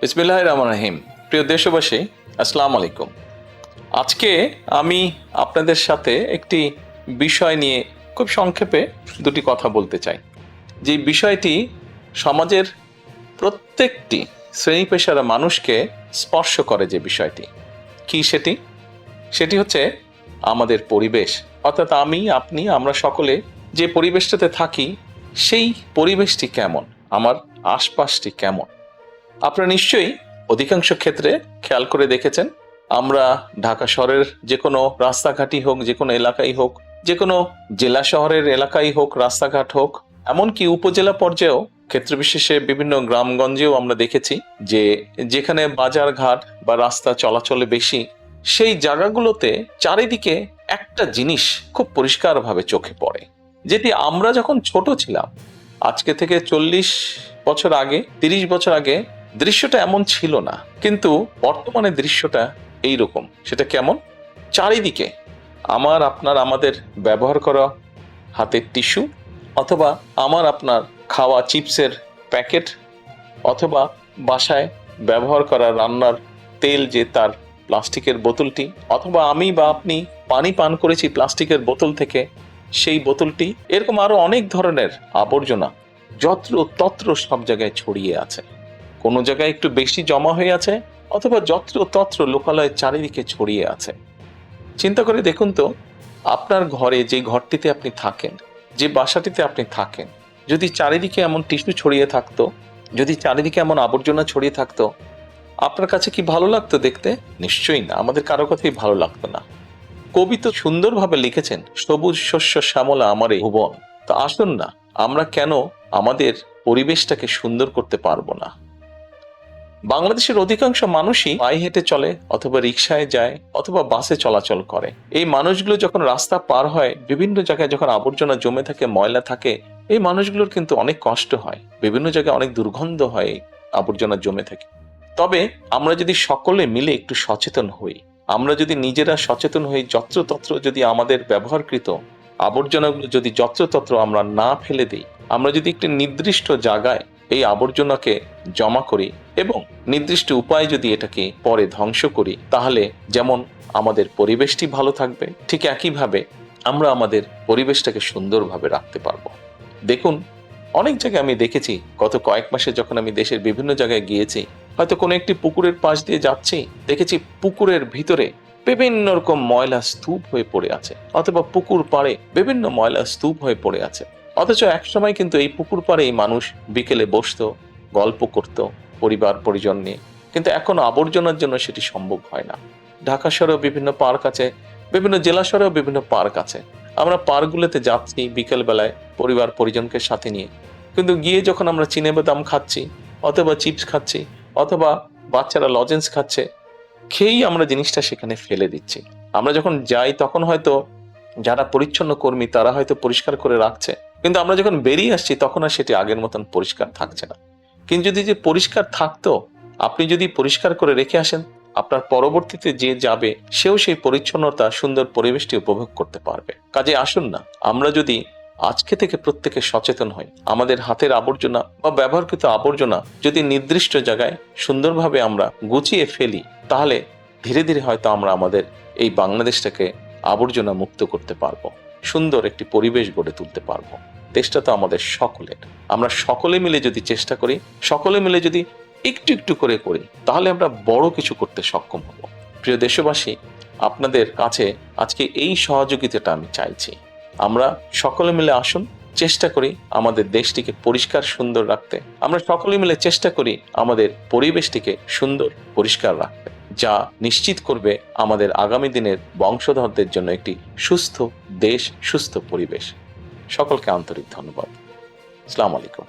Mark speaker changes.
Speaker 1: বিসমিল্লাহির রহমানির রহিম। প্রিয় দেশবাসী, আসসালামু আলাইকুম। আজকে আমি আপনাদের সাথে একটি বিষয় নিয়ে খুব সংক্ষেপে দুটি কথা বলতে চাই। যে বিষয়টি সমাজের প্রত্যেকটি শ্রেণী পেশার মানুষকে স্পর্শ করে। যে বিষয়টি কি সেটি হচ্ছে আমাদের পরিবেশ। অর্থাৎ আমি, আপনি, আমরা সকলে যে পরিবেশটাতে থাকি সেই পরিবেশটি কেমন, আমার আশপাশটি কেমন। আপনারা নিশ্চয়ই অধিকাংশ ক্ষেত্রে খেয়াল করে দেখেছেন, আমরা ঢাকা শহরের যে কোনো রাস্তাঘাটই হোক, যে কোনো এলাকাই হোক, যে কোনো জেলা শহরের এলাকাই হোক, রাস্তাঘাট হোক, এমনকি উপজেলা পর্যায়েও ক্ষেত্র বিশেষে বিভিন্ন গ্রামগঞ্জেও আমরা দেখেছি যে যেখানে বাজার ঘাট বা রাস্তা চলাচলে বেশি, সেই জায়গাগুলোতে চারিদিকে একটা জিনিস খুব পরিষ্কারভাবে চোখে পড়ে, যেটি আমরা যখন ছোট ছিলাম, আজকে থেকে 40 বছর আগে, 30 বছর আগে দৃশ্যটা এমন ছিল না, কিন্তু বর্তমানে দৃশ্যটা এইরকম। সেটা কেমন? চারিদিকে আমাদের ব্যবহার করা হাতের টিস্যু, অথবা আপনার খাওয়া চিপসের প্যাকেট, অথবা বাসায় ব্যবহার করা রান্নার তেল, যে তার প্লাস্টিকের বোতলটি, অথবা আমি বা আপনি পানি পান করেছি প্লাস্টিকের বোতল থেকে, সেই বোতলটি, এরকম আরো অনেক ধরনের আবর্জনা যত্র তত্র সব জায়গায় ছড়িয়ে আছে। কোনো জায়গায় একটু বেশি জমা হয়ে আছে, অথবা যত্র তত্র লোকালয়ে চারিদিকে ছড়িয়ে আছে। চিন্তা করে দেখুন তো, আপনার ঘরে, যে ঘরটিতে আপনি থাকেন, যে বাসাটিতে আপনি থাকেন, যদি চারিদিকে এমন টিস্যু ছড়িয়ে থাকতো, যদি চারিদিকে এমন আবর্জনা ছড়িয়ে থাকতো, আপনার কাছে কি ভালো লাগতো দেখতে? নিশ্চয়ই না, আমাদের কারো কথাই ভালো লাগতো না। কবি তো সুন্দরভাবে লিখেছেন, সবুজ শস্য শ্যামলা আমারে ভুবন। তো আসুন না, আমরা কেন আমাদের পরিবেশটাকে সুন্দর করতে পারবো না? বাংলাদেশের অধিকাংশ মানুষই পায়ে হেঁটে চলে, অথবা রিকশায় যায়, অথবা বাসে চলাচল করে। এই মানুষগুলো যখন রাস্তা পার হয়, বিভিন্ন জায়গায় যখন আবর্জনা জমে থাকে, ময়লা থাকে, এই মানুষগুলোর কিন্তু অনেক কষ্ট হয়, বিভিন্ন জায়গায় অনেক দুর্গন্ধ হয় আবর্জনা জমে থাকে। তবে আমরা যদি সকলে মিলে একটু সচেতন হই, আমরা যদি নিজেরা সচেতন হই, যত্রতত্র যদি আমাদের ব্যবহারকৃত আবর্জনাগুলো যদি যত্রতত্র আমরা না ফেলে দিই, আমরা যদি একটি নির্দিষ্ট জায়গায় এই আবর্জনাকে জমা করি এবং নির্দিষ্ট উপায়ে যদি এটাকে পরে ধ্বংস করি, তাহলে যেমন আমাদের পরিবেশটি ভালো থাকবে, ঠিক একইভাবে আমরা আমাদের পরিবেশটাকে সুন্দরভাবে রাখতে পারবো। দেখুন, অনেক জায়গায় আমি দেখেছি, গত কয়েক মাসে যখন আমি দেশের বিভিন্ন জায়গায় গিয়েছি, হয়তো কোনো একটি পুকুরের পাশ দিয়ে যাচ্ছি, দেখেছি পুকুরের ভিতরে বিভিন্ন রকম ময়লা স্তূপ হয়ে পড়ে আছে, অথবা পুকুর পাড়ে বিভিন্ন ময়লা স্তূপ হয়ে পড়ে আছে। অথচ একসময় কিন্তু এই পুকুর পাড়েই মানুষ বিকেলে বসতো, গল্প করত পরিবার পরিজন নিয়ে, কিন্তু এখন আবর্জনার জন্য সেটি সম্ভব হয় না। ঢাকা শহরেও বিভিন্ন পার্ক আছে, বিভিন্ন জেলা শহরেও বিভিন্ন পার্ক আছে। আমরা পার্কগুলোতে যাচ্ছি বিকেল বেলায় পরিবার পরিজনকে সাথে নিয়ে, কিন্তু গিয়ে যখন আমরা চিনেবাদাম খাচ্ছি, অথবা চিপস খাচ্ছি, অথবা বাচ্চারা লজেন্স খাচ্ছে, খেয়েই আমরা জিনিসটা সেখানে ফেলে দিচ্ছি। আমরা যখন যাই তখন হয়তো যারা পরিচ্ছন্ন কর্মী তারা হয়তো পরিষ্কার করে রাখছে, কিন্তু আমরা যখন বেরিয়ে আসছি তখন আর সেটি আগের মতন পরিষ্কার থাকছে না। কিন্তু যদি যে পরিষ্কার থাকতো, আপনি যদি পরিষ্কার করে রেখে আসেন, আপনার পরবর্তীতে যে যাবে সেও সেই পরিচ্ছন্নতা, সুন্দর পরিবেশটি উপভোগ করতে পারবে। কাজে আসুন না, আমরা যদি আজকে থেকে প্রত্যেকে সচেতন হই, আমাদের হাতের আবর্জনা বা ব্যবহারকৃত আবর্জনা যদি নির্দিষ্ট জায়গায় সুন্দরভাবে আমরা গুছিয়ে ফেলি, তাহলে ধীরে ধীরে হয়তো আমরা আমাদের এই বাংলাদেশটাকে আবর্জনা মুক্ত করতে পারবো, সুন্দর একটি পরিবেশ গড়ে তুলতে পারবো। দেশটা তো আমাদের সকলের। আমরা সকলে মিলে যদি চেষ্টা করি, সকলে মিলে যদি একটু একটু করে করি, তাহলে আমরা বড় কিছু করতে সক্ষম হব। প্রিয় দেশবাসী, আপনাদের কাছে আজকে এই সহযোগিতাটা আমি চাইছি। আমরা সকলে মিলে আসুন, চেষ্টা করি আমাদের দেশটিকে পরিষ্কার সুন্দর রাখতে। আমরা সকলে মিলে চেষ্টা করি আমাদের পরিবেশটিকে সুন্দর পরিষ্কার রাখতে, যা নিশ্চিত করবে আমাদের আগামী দিনের বংশধরদের জন্য একটি সুস্থ দেশ, সুস্থ পরিবেশ। সকলকে আন্তরিক ধন্যবাদ। আসসালামু আলাইকুম।